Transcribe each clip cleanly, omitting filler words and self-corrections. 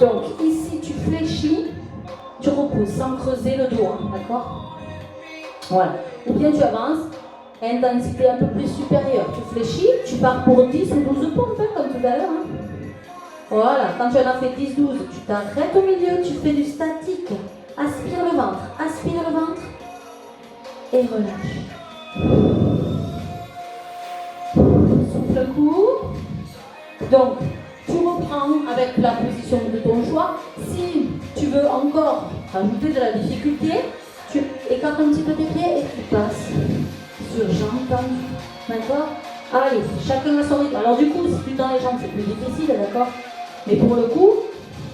Donc ici tu fléchis, tu repousses sans creuser le dos, hein, d'accord? Voilà. Ou bien tu avances, intensité un peu plus supérieure. Tu fléchis, tu pars pour 10 ou 12 pompes, hein, comme tout à l'heure. Hein. Voilà, quand tu en as fait 10-12, tu t'arrêtes au milieu, tu fais du statique. Aspire le ventre et relâche. Souffle un coup. Donc, tu reprends avec la position de ton choix. Si tu veux encore ajouter de la difficulté, tu écartes un petit peu tes pieds et tu passes sur jambes tendues. D'accord? Allez, chacun a son rythme. Alors du coup, si tu tends les jambes, c'est plus difficile, d'accord? Mais pour le coup,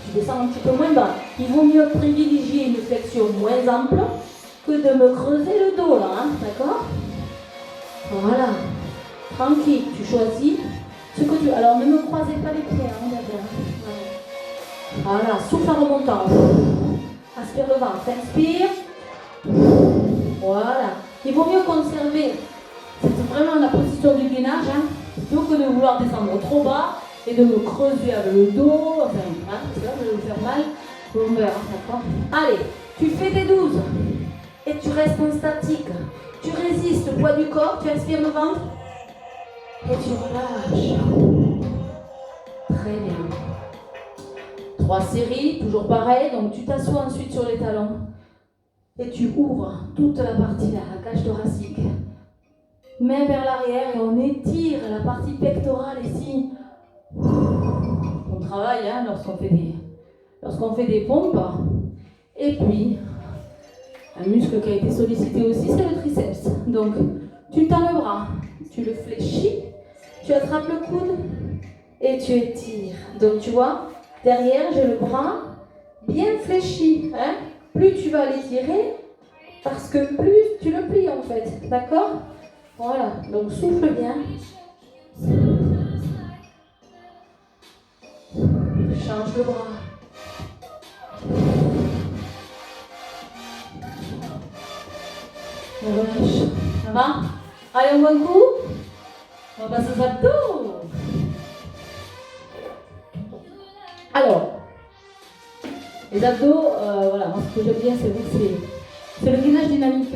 tu descends un petit peu moins bas. Il vaut mieux privilégier une flexion moins ample que de me creuser le dos, là, hein, d'accord? Voilà. Tranquille, tu choisis ce que tu... Alors, ne me croisez pas les pieds, hein, d'accord? Voilà, souffle en remontant. Aspire le ventre, inspire. Voilà. Il vaut mieux conserver, c'est vraiment la position du gainage, hein, plutôt que de vouloir descendre trop bas et de me creuser avec le dos, enfin, hein, parce que là, je vais vous faire mal au cœur, d'accord? Allez, tu fais des 12 et tu restes en statique. Tu résistes le poids du corps, tu aspires le ventre et tu relâches. Très bien. 3 séries, toujours pareil, donc tu t'assois ensuite sur les talons et tu ouvres toute la partie là, la cage thoracique. Main vers l'arrière et on étire la partie pectorale ici. On travaille hein, lorsqu'on fait des pompes. Et puis, un muscle qui a été sollicité aussi, c'est le triceps. Donc, tu tends le bras, tu le fléchis, tu attrapes le coude et tu étires. Donc, tu vois, derrière, j'ai le bras bien fléchi. Hein. Plus tu vas l'étirer, parce que plus tu le plies en fait. D'accord? Voilà, donc souffle bien. Change le bras. Relâche. Ça va? Allez, on voit un coup. On va passer aux abdos. Alors, les abdos, voilà, moi ce que j'aime bien, c'est le gainage dynamique.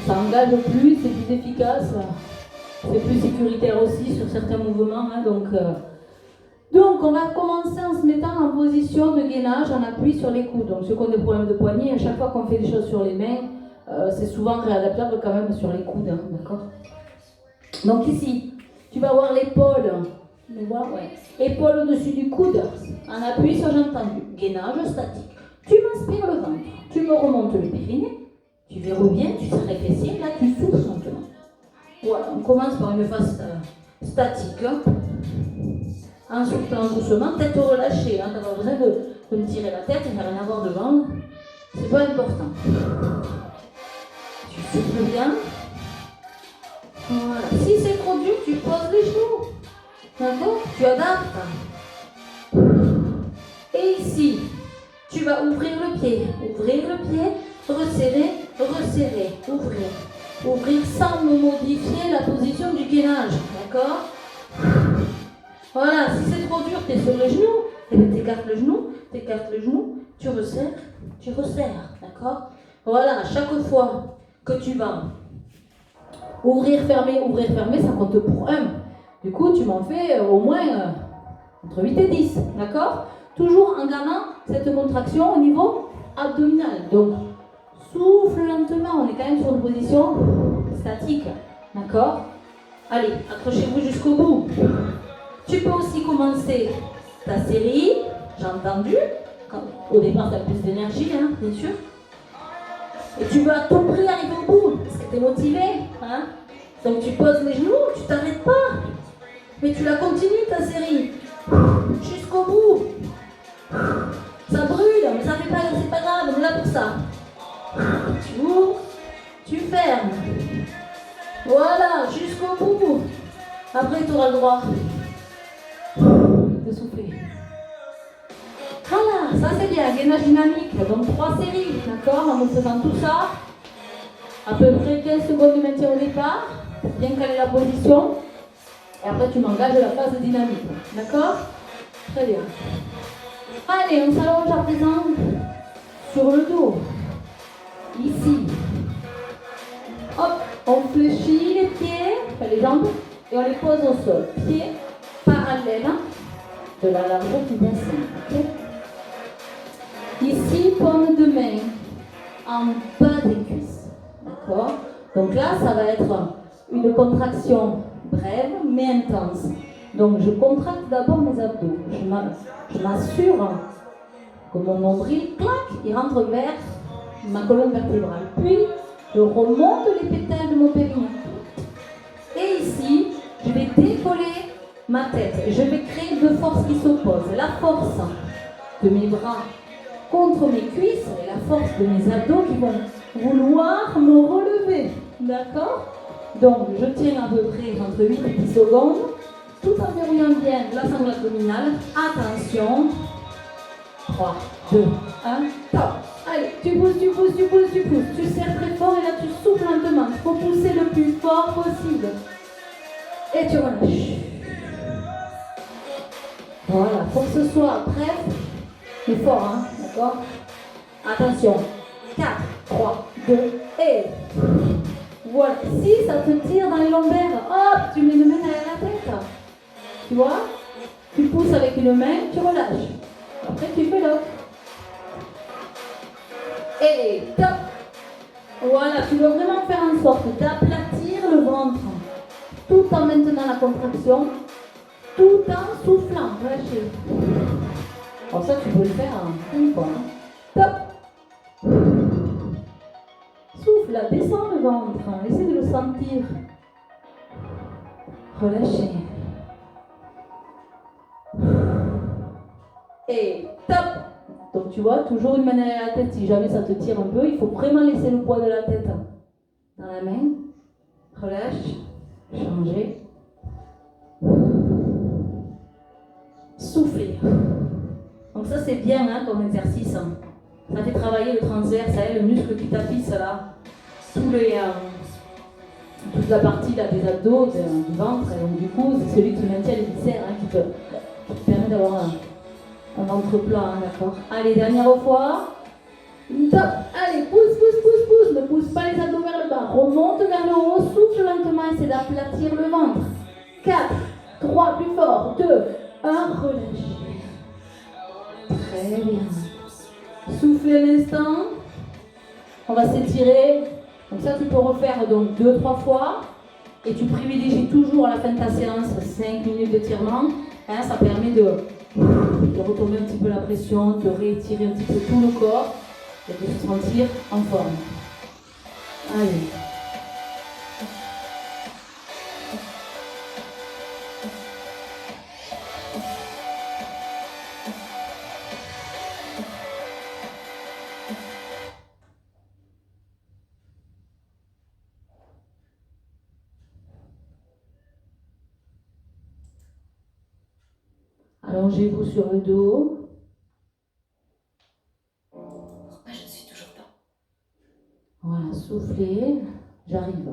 Ça engage plus, c'est plus efficace, c'est plus sécuritaire aussi sur certains mouvements. Hein, donc, on va commencer en se mettant en position de gainage en appui sur les coudes. Donc, ceux qui ont des problèmes de poignet, à chaque fois qu'on fait des choses sur les mains, c'est souvent réadaptable quand même sur les coudes. Hein, d'accord? Donc, ici, tu vas avoir l'épaule. Épaule au-dessus du coude, en appui sur jambe tendue. Gainage statique. Tu m'inspires le ventre, tu me remontes le périnée. Tu verrouilles bien, tu serres les fessiers, là tu souffles maintenant. Voilà, on commence par une phase statique. En soufflant doucement, tête relâchée. Hein, tu n'as pas besoin de me tirer la tête, il n'y a rien à voir devant. C'est pas important. Tu souffles bien. Voilà. Si c'est trop dur, tu poses les genoux. D'accord? Tu adaptes. Et ici, tu vas ouvrir le pied, resserrer, resserrer, ouvrir. Ouvrir sans modifier la position du gainage, d'accord? Voilà, si c'est trop dur, tu es sur les genoux, et bien t'écartes le genou, tu resserres, d'accord? Voilà, chaque fois que tu vas ouvrir, fermer, ça compte pour 1. Du coup, tu m'en fais au moins entre 8 et 10, d'accord? Toujours en gardant cette contraction au niveau abdominal. Donc, souffle lentement, on est quand même sur une position statique, d'accord? Allez, accrochez-vous jusqu'au bout. Tu peux aussi commencer ta série, j'ai entendu, au départ tu as plus d'énergie, hein, bien sûr. Et tu veux à tout prix arriver au bout, parce que tu es motivé, hein? Donc tu poses les genoux, tu t'arrêtes pas, mais tu la continues ta série, jusqu'au bout. Ça brûle, mais ça fait pas, c'est pas grave, on est là pour ça. Tu ouvres, tu fermes. Voilà, jusqu'au bout. Après, tu auras le droit de souffler. Voilà, ça c'est bien, gainage dynamique. Donc 3 séries, d'accord? En faisant tout ça, à peu près 15 secondes de maintien au départ, bien caler la position. Et après, tu m'engages la phase dynamique. D'accord? Très bien. Allez, on s'allonge à présent sur le dos. Ici. Hop, on fléchit les pieds, enfin les jambes, et on les pose au sol. Pieds parallèles de la largeur du bassin. Okay. Ici, paume de main en bas des cuisses. D'accord? Donc là, ça va être une contraction brève mais intense. Donc je contracte d'abord mes abdos. Je m'assure que mon nombril, clac, il rentre vers ma colonne vertébrale. Puis, je remonte les pétales de mon périnée. Et ici, je vais décoller ma tête. Je vais créer deux forces qui s'opposent. La force de mes bras contre mes cuisses et la force de mes abdos qui vont vouloir me relever. D'accord? Donc, je tiens à peu près entre 8 et 10 secondes, tout en verrouillant bien la sangle abdominale. Attention. 3, 2, 1, top. Allez, tu pousses, tu pousses, tu pousses, tu pousses. Tu serres très fort et là tu souffles lentement. Il faut pousser le plus fort possible. Et tu relâches. Voilà, il faut que ce soit bref, mais fort, hein, d'accord? Attention. 4, 3, 2, et... Voilà. Si ça te tire dans les lombaires, hop, tu mets une main derrière la tête. Tu vois? Tu pousses avec une main, tu relâches. Après, tu fais l'autre. Et top. Voilà, tu dois vraiment faire en sorte d'aplatir le ventre tout en maintenant la contraction, tout en soufflant. Relâchez. Alors ça, tu peux le faire une fois. Top. Souffle, là, descends le ventre. Essaie de le sentir. Relâchez. Et top. Donc tu vois, toujours une main derrière la tête. Si jamais ça te tire un peu, il faut vraiment laisser le poids de la tête dans la main. Relâche. Changer. Souffler. Donc ça c'est bien hein, comme exercice. Ça fait travailler le transverse, le muscle qui tapisse là. Toute la partie là, des abdos, du ventre. Et donc du coup, c'est celui qui maintient les viscères, qui te permet d'avoir un ventre plat, hein, d'accord. Allez, dernière fois. Top. Allez, pousse, pousse, pousse, pousse. Ne pousse pas les abdos vers le bas. Remonte vers le haut, souffle lentement, essaie d'aplatir le ventre. 4, 3, plus fort. 2, 1, relâche. Très bien. Soufflez un instant. On va s'étirer. Donc ça, tu peux refaire donc 2-3 fois. Et tu privilégies toujours à la fin de ta séance 5 minutes d'étirement. Hein, ça permet de retomber un petit peu la pression, de réétirer un petit peu tout le corps et de se sentir en forme. Allez. Allongez-vous sur le dos. Je ne suis toujours pas. Voilà, soufflez. J'arrive.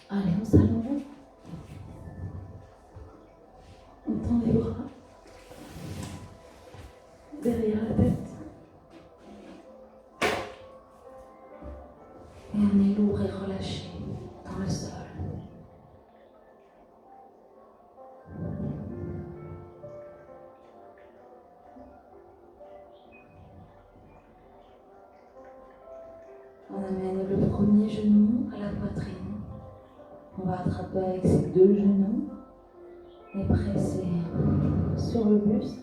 Allez, on s'allonge. On tend les bras derrière la tête. Et on est lourd et relâché dans le sol. On amène le premier genou à la poitrine. On va attraper avec ses deux genoux et presser sur le buste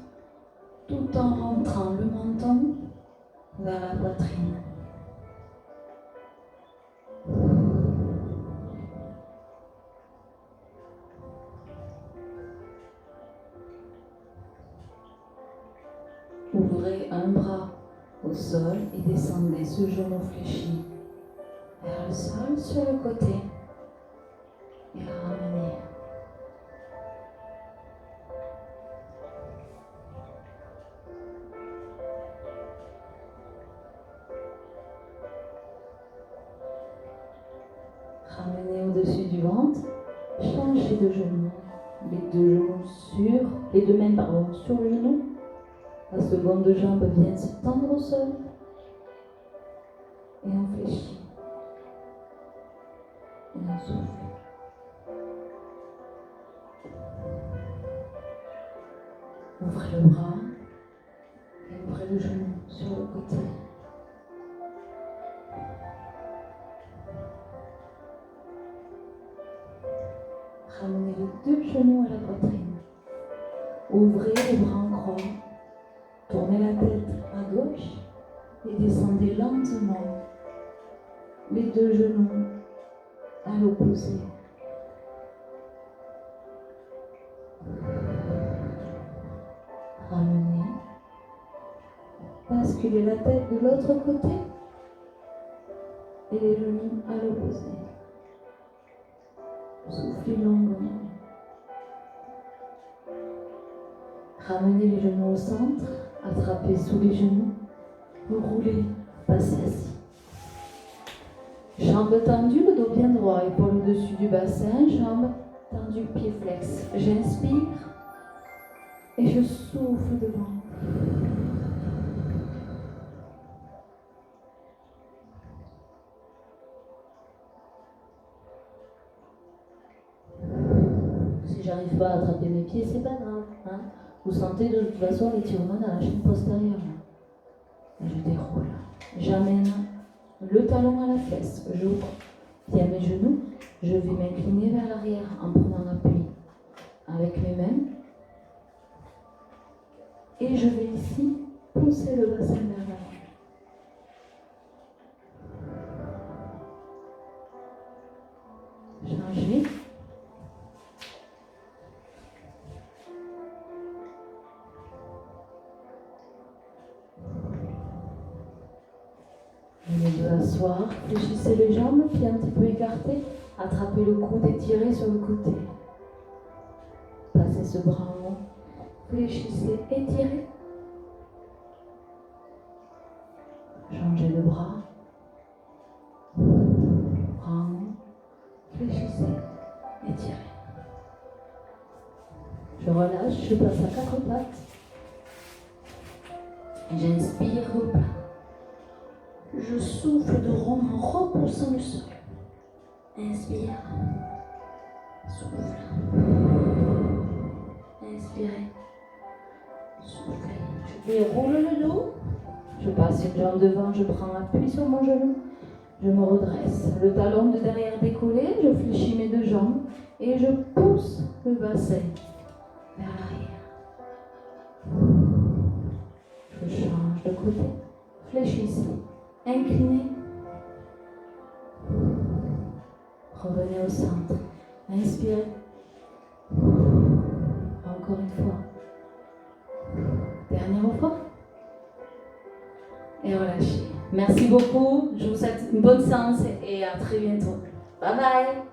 tout en rentrant le menton vers la poitrine. Ouvrez un bras au sol et descendez ce genou fléchi vers le sol sur le côté et ramenez. suivante, changez de genoux. Les deux mains sur le genou. La seconde jambe vient se tendre au sol. Et on fléchit. Et on souffle. Ouvrez le bras et ouvrez le genou sur le côté. Ramenez les deux genoux à la poitrine. Ouvrez les bras en croix. Tournez la tête à gauche et descendez lentement les deux genoux à l'opposé. Ramenez. Basculez la tête de l'autre côté et les genoux à l'opposé. Soufflez longuement. Ramenez les genoux au centre, attrapez sous les genoux, roulez, passez assis. Jambes tendues, le dos bien droit, épaule au-dessus du bassin, jambes tendues, pieds flex. J'inspire et je souffle devant. Si j'arrive pas à attraper mes pieds, c'est pas grave. Hein. Vous sentez de toute façon l'étirement dans la chaîne postérieure. Et je déroule. J'amène le talon à la fesse. J'ouvre bien mes genoux. Je vais m'incliner vers l'arrière en prenant appui avec mes mains. Et je vais ici pousser le bassin vers l'avant. Changer. Venez vous asseoir, fléchissez les jambes, pieds un petit peu écartés, attrapez le coude étiré sur le côté. Passez ce bras en haut, fléchissez, étirez. Changez le bras. Bras en haut, fléchissez, étirez. Je relâche, je passe à quatre pattes. J'inspire, replat. Je souffle de rond en repoussant le sol. Inspire. Souffle. Inspirez. Soufflez. Je déroule le dos. Je passe une jambe devant, je prends appui sur mon genou. Je me redresse. Le talon de derrière décollé, je fléchis mes deux jambes et je pousse le bassin vers l'arrière. Je change de côté. Fléchissez. Inclinez. Revenez au centre. Inspirez. Encore une fois. Dernière fois. Et relâchez. Merci beaucoup. Je vous souhaite une bonne séance et à très bientôt. Bye bye.